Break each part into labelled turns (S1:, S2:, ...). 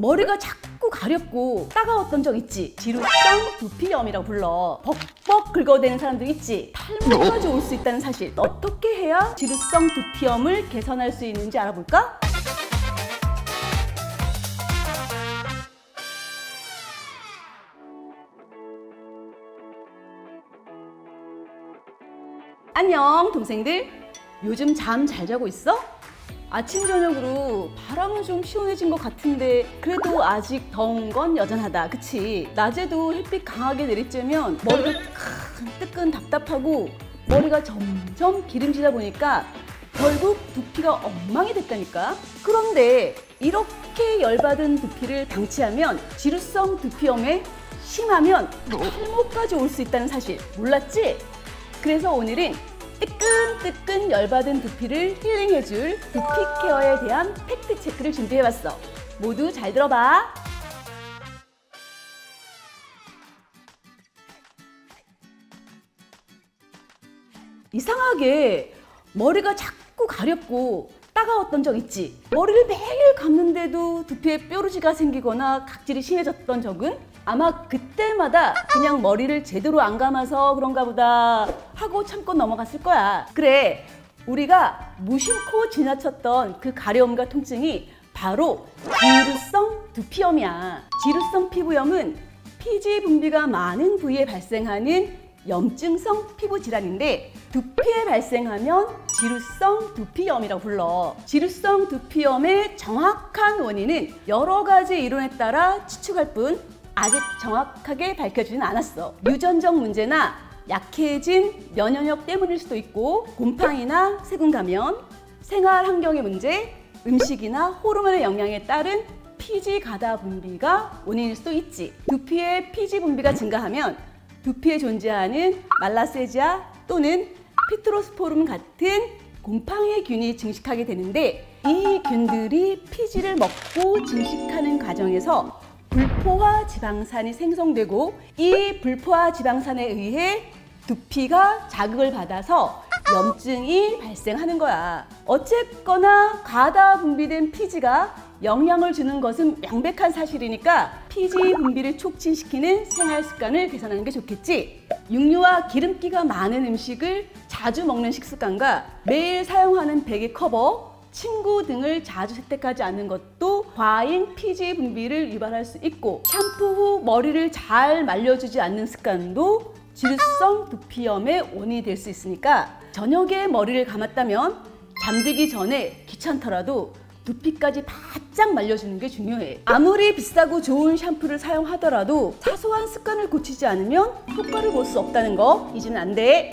S1: 머리가 자꾸 가렵고 따가웠던 적 있지? 지루성 두피염이라고 불러. 벅벅 긁어대는 사람들 있지? 탈모까지 올 수 있다는 사실. 어떻게 해야 지루성 두피염을 개선할 수 있는지 알아볼까? 안녕 동생들, 요즘 잠 잘 자고 있어? 아침 저녁으로 바람은 좀 시원해진 것 같은데 그래도 아직 더운 건 여전하다, 그치? 낮에도 햇빛 강하게 내리쬐면 머리가 뜨끈뜨끈 답답하고 머리가 점점 기름지다 보니까 결국 두피가 엉망이 됐다니까? 그런데 이렇게 열받은 두피를 방치하면 지루성 두피염에 심하면 탈모까지 올 수 있다는 사실 몰랐지? 그래서 오늘은 뜨끈뜨끈 열받은 두피를 힐링해줄 두피 케어에 대한 팩트 체크를 준비해봤어. 모두 잘 들어봐. 이상하게 머리가 자꾸 가렵고 따가웠던 적 있지? 머리를 매일 감는데도 두피에 뾰루지가 생기거나 각질이 심해졌던 적은? 아마 그때마다 그냥 머리를 제대로 안 감아서 그런가 보다 하고 참고 넘어갔을 거야. 그래, 우리가 무심코 지나쳤던 그 가려움과 통증이 바로 지루성 두피염이야. 지루성 피부염은 피지 분비가 많은 부위에 발생하는 염증성 피부 질환인데 두피에 발생하면 지루성 두피염이라고 불러. 지루성 두피염의 정확한 원인은 여러 가지 이론에 따라 추측할 뿐 아직 정확하게 밝혀지진 않았어. 유전적 문제나 약해진 면역력 때문일 수도 있고, 곰팡이나 세균 감염, 생활 환경의 문제, 음식이나 호르몬의 영향에 따른 피지 가다 분비가 원인일 수도 있지. 두피의 피지 분비가 증가하면 두피에 존재하는 말라세지아 또는 피트로스포름 같은 곰팡이 균이 증식하게 되는데, 이 균들이 피지를 먹고 증식하는 과정에서 불포화 지방산이 생성되고 이 불포화 지방산에 의해 두피가 자극을 받아서 염증이 발생하는 거야. 어쨌거나 가다 분비된 피지가 영향을 주는 것은 명백한 사실이니까 피지 분비를 촉진시키는 생활 습관을 개선하는 게 좋겠지. 육류와 기름기가 많은 음식을 자주 먹는 식습관과 매일 사용하는 베개 커버, 침구 등을 자주 세탁하지 않는 것도 과잉 피지 분비를 유발할 수 있고, 샴푸 후 머리를 잘 말려주지 않는 습관도 지루성 두피염의 원인이 될 수 있으니까 저녁에 머리를 감았다면 잠들기 전에 귀찮더라도 두피까지 바짝 말려주는 게 중요해. 아무리 비싸고 좋은 샴푸를 사용하더라도 사소한 습관을 고치지 않으면 효과를 볼 수 없다는 거 잊으면 안 돼.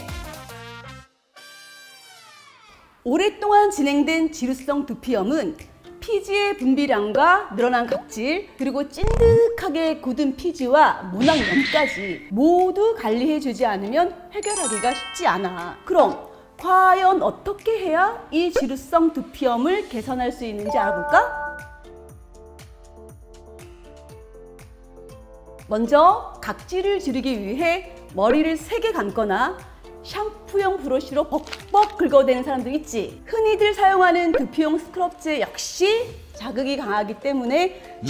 S1: 오랫동안 진행된 지루성 두피염은 피지의 분비량과 늘어난 각질, 그리고 찐득하게 굳은 피지와 모낭염까지 모두 관리해주지 않으면 해결하기가 쉽지 않아. 그럼 과연 어떻게 해야 이 지루성 두피염을 개선할 수 있는지 알아볼까? 먼저 각질을 줄이기 위해 머리를 세게 감거나 샴푸용 브러쉬로 벅벅 긁어대는 사람들 있지? 흔히들 사용하는 두피용 스크럽제 역시 자극이 강하기 때문에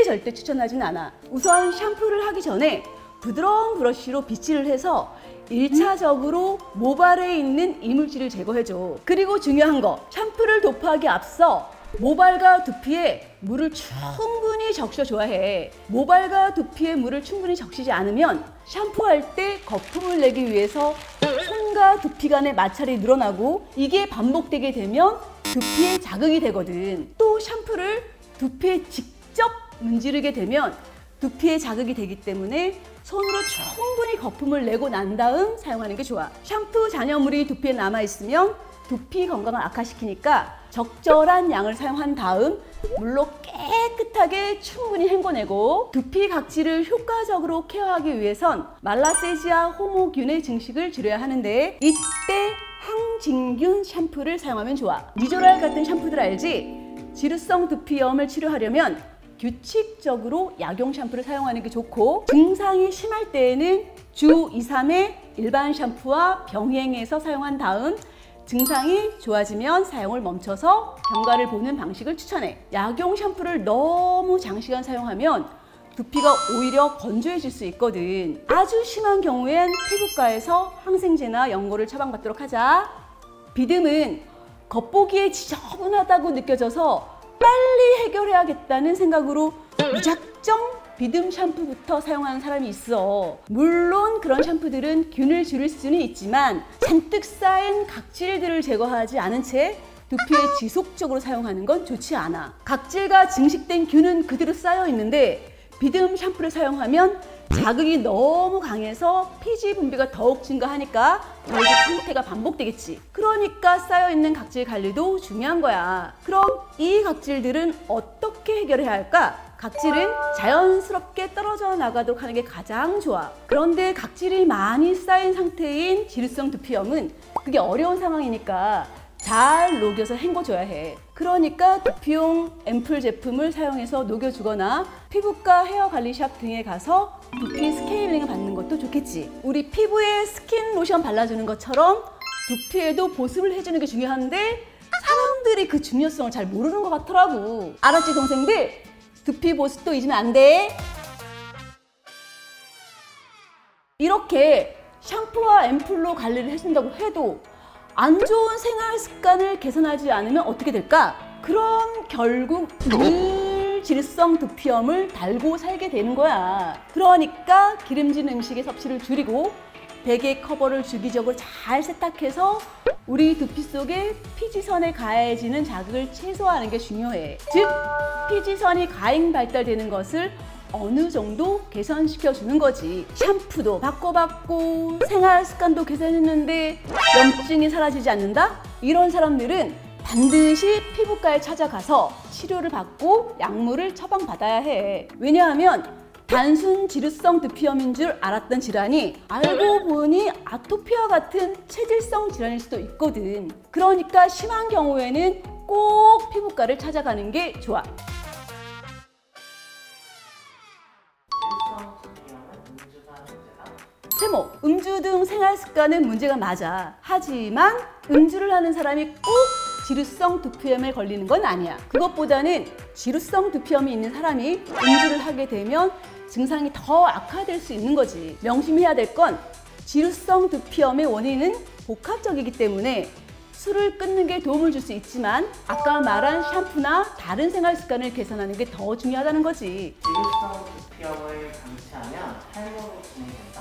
S1: 절대 추천하진 않아. 우선 샴푸를 하기 전에 부드러운 브러쉬로 빗질을 해서 1차적으로 모발에 있는 이물질을 제거해줘. 그리고 중요한 거, 샴푸를 도포하기 앞서 모발과 두피에 물을 충분히 적셔줘야 해. 모발과 두피에 물을 충분히 적시지 않으면 샴푸할 때 거품을 내기 위해서 손과 두피 간의 마찰이 늘어나고 이게 반복되게 되면 두피에 자극이 되거든. 또 샴푸를 두피에 직접 문지르게 되면 두피에 자극이 되기 때문에 손으로 충분히 거품을 내고 난 다음 사용하는 게 좋아. 샴푸 잔여물이 두피에 남아있으면 두피 건강을 악화시키니까 적절한 양을 사용한 다음 물로 깨끗하게 충분히 헹궈내고, 두피 각질을 효과적으로 케어하기 위해선 말라세지아 호모균의 증식을 줄여야 하는데 이때 항진균 샴푸를 사용하면 좋아. 니조랄 같은 샴푸들 알지? 지루성 두피염을 치료하려면 규칙적으로 약용 샴푸를 사용하는 게 좋고, 증상이 심할 때에는 주 2, 3회 일반 샴푸와 병행해서 사용한 다음 증상이 좋아지면 사용을 멈춰서 경과를 보는 방식을 추천해. 약용 샴푸를 너무 장시간 사용하면 두피가 오히려 건조해질 수 있거든. 아주 심한 경우엔 피부과에서 항생제나 연고를 처방받도록 하자. 비듬은 겉보기에 지저분하다고 느껴져서 빨리 해결해야겠다는 생각으로 무작정 비듬 샴푸부터 사용하는 사람이 있어. 물론 그런 샴푸들은 균을 줄일 수는 있지만 잔뜩 쌓인 각질들을 제거하지 않은 채 두피에 지속적으로 사용하는 건 좋지 않아. 각질과 증식된 균은 그대로 쌓여 있는데 비듬 샴푸를 사용하면 자극이 너무 강해서 피지 분비가 더욱 증가하니까 결국 상태가 반복되겠지. 그러니까 쌓여있는 각질 관리도 중요한 거야. 그럼 이 각질들은 어떻게 해결해야 할까? 각질은 자연스럽게 떨어져 나가도록 하는 게 가장 좋아. 그런데 각질이 많이 쌓인 상태인 지루성 두피염은 그게 어려운 상황이니까 잘 녹여서 헹궈줘야 해. 그러니까 두피용 앰플 제품을 사용해서 녹여주거나 피부과 헤어관리샵 등에 가서 두피 스케일링을 받는 것도 좋겠지. 우리 피부에 스킨 로션 발라주는 것처럼 두피에도 보습을 해주는 게 중요한데 사람들이 그 중요성을 잘 모르는 것 같더라고. 알았지 동생들? 두피 보습도 잊으면 안 돼. 이렇게 샴푸와 앰플로 관리를 해준다고 해도 안 좋은 생활 습관을 개선하지 않으면 어떻게 될까? 그럼 결국 늘 지루성 두피염을 달고 살게 되는 거야. 그러니까 기름진 음식의 섭취를 줄이고 베개 커버를 주기적으로 잘 세탁해서 우리 두피 속에 피지선에 가해지는 자극을 최소화하는 게 중요해. 즉, 피지선이 과잉 발달되는 것을 어느 정도 개선시켜주는 거지. 샴푸도 바꿔봤고 생활 습관도 개선했는데 염증이 사라지지 않는다? 이런 사람들은 반드시 피부과에 찾아가서 치료를 받고 약물을 처방받아야 해. 왜냐하면 단순 지루성 두피염인 줄 알았던 질환이 알고 보니 아토피와 같은 체질성 질환일 수도 있거든. 그러니까 심한 경우에는 꼭 피부과를 찾아가는 게 좋아. 세모, 음주 등 생활 습관은 문제가 맞아. 하지만 음주를 하는 사람이 꼭 지루성 두피염에 걸리는 건 아니야. 그것보다는 지루성 두피염이 있는 사람이 음주를 하게 되면 증상이 더 악화될 수 있는 거지. 명심해야 될 건 지루성 두피염의 원인은 복합적이기 때문에 술을 끊는 게 도움을 줄 수 있지만 아까 말한 샴푸나 다른 생활 습관을 개선하는 게 더 중요하다는 거지.
S2: 지루성 두피염을 방치하면 탈모로 진행된다?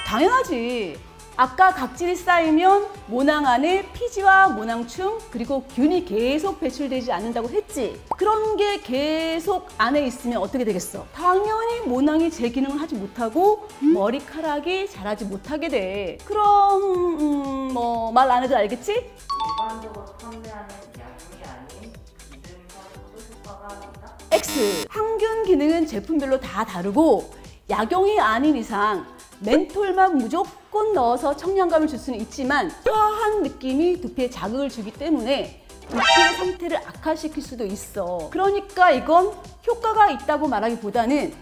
S1: 당연하지. 아까 각질이 쌓이면 모낭 안에 피지와 모낭충 그리고 균이 계속 배출되지 않는다고 했지. 그런 게 계속 안에 있으면 어떻게 되겠어? 당연히 모낭이 제 기능을 하지 못하고 머리카락이 자라지 못하게 돼. 그럼 말 안 해도 알겠지?
S2: 일반적으로 판매하는 약품이 아닌 비듬 샴푸도 효과가 있다?
S1: X. 항균 기능은 제품별로 다 다르고 약용이 아닌 이상 멘톨만 무조건 넣어서 청량감을 줄 수는 있지만 화한 느낌이 두피에 자극을 주기 때문에 두피의 상태를 악화시킬 수도 있어. 그러니까 이건 효과가 있다고 말하기보다는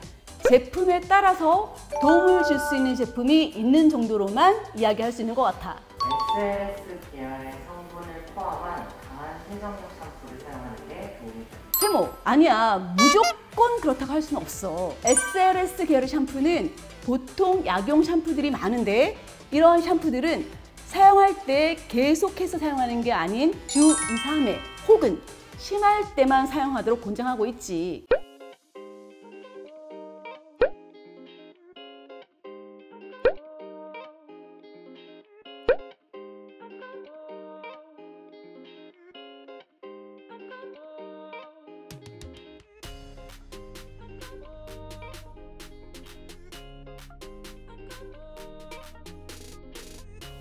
S1: 제품에 따라서 도움을 줄 수 있는 제품이 있는 정도로만 이야기할 수 있는 것 같아.
S2: SLS 계열의 성분을 포함한 강한 세정력 샴푸를 사용하는 게 도움이 된다.
S1: 세모, 아니야. 무조건 그렇다고 할 수는 없어. SLS 계열의 샴푸는 보통 약용 샴푸들이 많은데 이런 샴푸들은 사용할 때 계속해서 사용하는 게 아닌 주 2, 3회 혹은 심할 때만 사용하도록 권장하고 있지.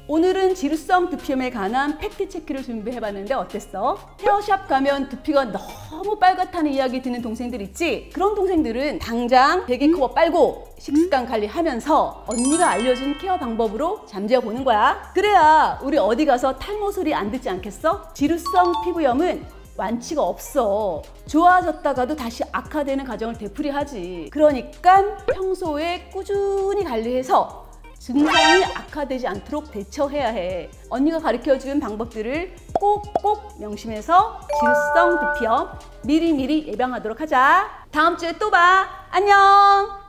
S1: 오늘은 지루성 두피염에 관한 팩트체크를 준비해봤는데 어땠어? 헤어샵 가면 두피가 너무 빨갛다는 이야기 듣는 동생들 있지? 그런 동생들은 당장 베개 커버 빨고 식습관 관리하면서 언니가 알려준 케어 방법으로 잠재워보는 거야. 그래야 우리 어디 가서 탈모 소리 안 듣지 않겠어? 지루성 피부염은 완치가 없어. 좋아졌다가도 다시 악화되는 과정을 되풀이하지. 그러니까 평소에 꾸준히 관리해서 증상이 악화되지 않도록 대처해야 해. 언니가 가르쳐준 방법들을 꼭꼭 명심해서 지루성 두피염 미리미리 예방하도록 하자. 다음 주에 또 봐. 안녕.